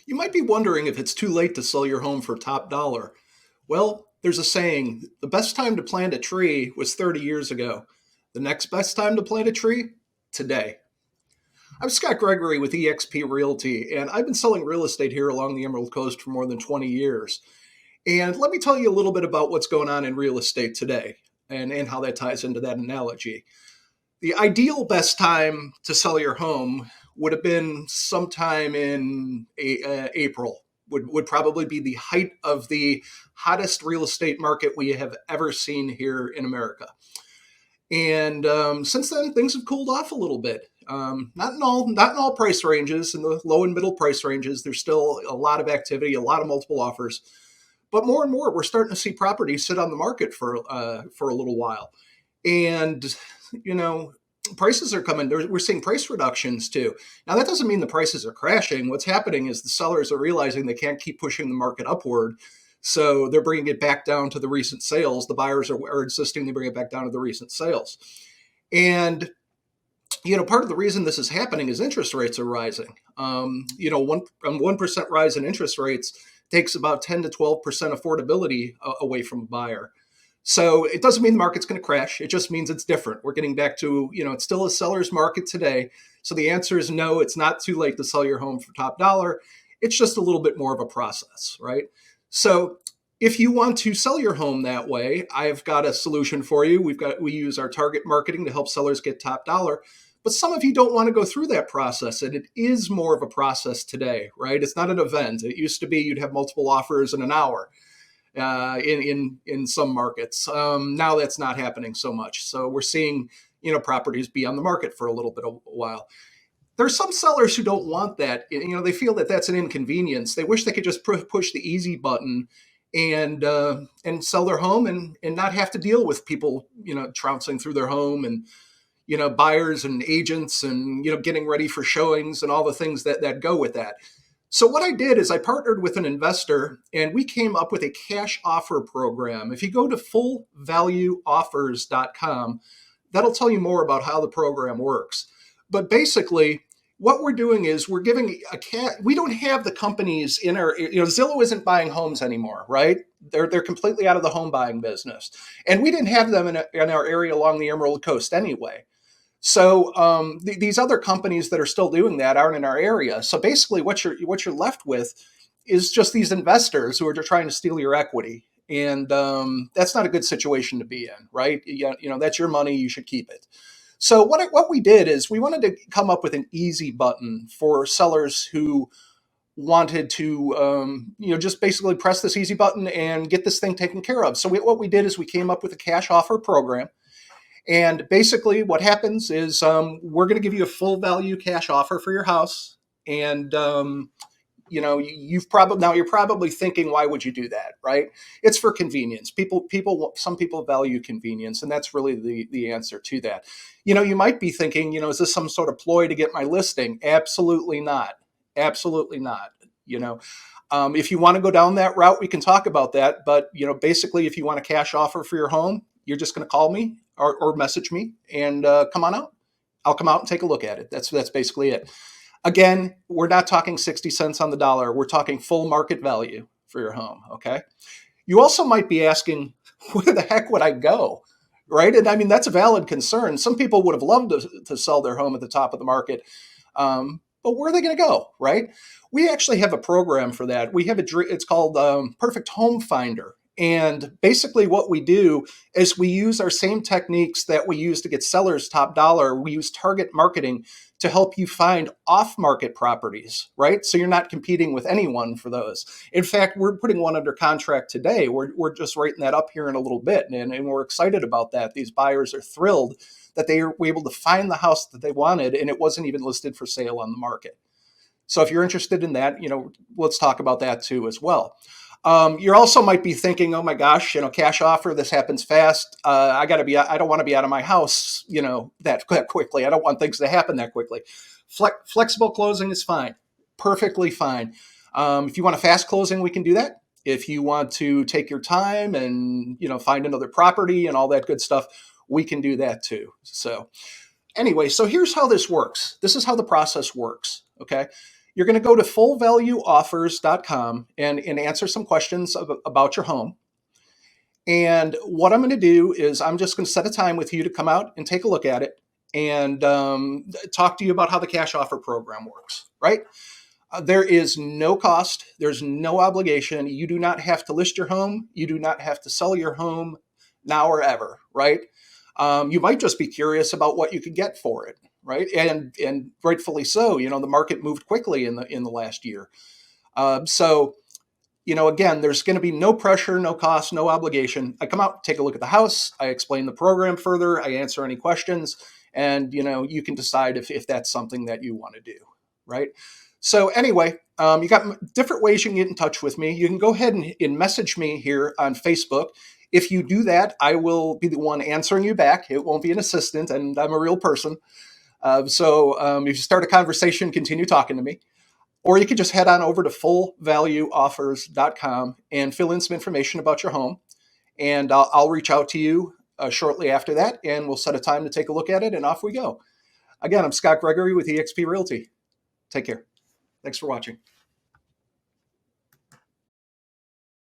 You might be wondering if it's too late to sell your home for top dollar. Well, there's a saying the best time to plant a tree was 30 years ago. The next best time to plant a tree? Today. I'm Scott Gregory with eXp Realty, and I've been selling real estate here along the Emerald Coast for more than 20 years. And let me tell you a little bit about what's going on in real estate today and how that ties into that analogy. The ideal best time to sell your home would have been sometime in April. Would probably be the height of the hottest real estate market we have ever seen here in America. And since then, things have cooled off a little bit. Not in all price ranges. In the low and middle price ranges, there's still a lot of activity, a lot of multiple offers. But more and more, we're starting to see properties sit on the market for a little while. And you know, prices are coming. We're seeing price reductions too. Now, that doesn't mean the prices are crashing. What's happening is the sellers are realizing they can't keep pushing the market upward. So they're bringing it back down to the recent sales. The buyers are insisting they bring it back down to the recent sales. And part of the reason this is happening is interest rates are rising. 1% rise in interest rates takes about 10 to 12% affordability away from a buyer. So it doesn't mean the market's going to crash. It just means it's different. We're getting back to, it's still a seller's market today. So the answer is no, it's not too late to sell your home for top dollar. It's just a little bit more of a process, right? So if you want to sell your home that way, I've got a solution for you. We use our target marketing to help sellers get top dollar. But some of you don't want to go through that process, and it is more of a process today, right? It's not an event. It used to be you'd have multiple offers in an hour in some markets. Now that's not happening so much. So we're seeing properties be on the market for a little bit of a while. There's some sellers who don't want that. They feel that that's an inconvenience. They wish they could just push the easy button and sell their home and not have to deal with people trouncing through their home and buyers and agents and getting ready for showings and all the things that go with that. So what I did is I partnered with an investor and we came up with a cash offer program. If you go to fullvalueoffers.com, that'll tell you more about how the program works. But basically, what we're doing is we're giving we don't have the companies in our, Zillow isn't buying homes anymore, right? They're completely out of the home buying business. And we didn't have them in our area along the Emerald Coast anyway. So these other companies that are still doing that aren't in our area. So basically, what you're left with is just these investors who are just trying to steal your equity, and that's not a good situation to be in, right? That's your money; you should keep it. So what we did is we wanted to come up with an easy button for sellers who wanted to just basically press this easy button and get this thing taken care of. So what we did is we came up with a cash offer program. And basically, what happens is we're going to give you a full value cash offer for your house. And you're probably thinking, why would you do that, right? It's for convenience. Some people value convenience, and that's really the answer to that. You might be thinking, is this some sort of ploy to get my listing? Absolutely not. Absolutely not. If you want to go down that route, we can talk about that. But basically, if you want a cash offer for your home, you're just going to call me or message me and come on out. I'll come out and take a look at it. That's basically it. Again, we're not talking 60 cents on the dollar. We're talking full market value for your home. Okay. You also might be asking, where the heck would I go? Right. And I mean, that's a valid concern. Some people would have loved to sell their home at the top of the market. But where are they going to go? Right. We actually have a program for that. It's called Perfect Home Finder. And basically what we do is we use our same techniques that we use to get sellers top dollar. We use target marketing to help you find off-market properties, right? So you're not competing with anyone for those. In fact, we're putting one under contract today. We're just writing that up here in a little bit, and we're excited about that. These buyers are thrilled that they were able to find the house that they wanted, and it wasn't even listed for sale on the market. So if you're interested in that, let's talk about that too as well. You also might be thinking, oh my gosh, cash offer, this happens fast. I don't want to be out of my house, that quickly. I don't want things to happen that quickly. Flexible closing is fine. Perfectly fine. If you want a fast closing, we can do that. If you want to take your time and, find another property and all that good stuff, we can do that too. So anyway, so here's how this works. This is how the process works. Okay. You're going to go to fullvalueoffers.com and answer some questions about your home. And what I'm going to do is I'm just going to set a time with you to come out and take a look at it and talk to you about how the cash offer program works, right? There is no cost. There's no obligation. You do not have to list your home. You do not have to sell your home now or ever, right? You might just be curious about what you could get for it, right? And rightfully so. You know, the market moved quickly in the last year. So again, there's going to be no pressure, no cost, no obligation. I come out, take a look at the house. I explain the program further. I answer any questions, and you can decide if that's something that you want to do, right? So anyway, you got different ways you can get in touch with me. You can go ahead and message me here on Facebook. If you do that, I will be the one answering you back. It won't be an assistant, and I'm a real person. So if you start a conversation, continue talking to me. Or you could just head on over to fullvalueoffers.com and fill in some information about your home. And I'll reach out to you shortly after that, and we'll set a time to take a look at it, and off we go. Again, I'm Scott Gregory with eXp Realty. Take care. Thanks for watching.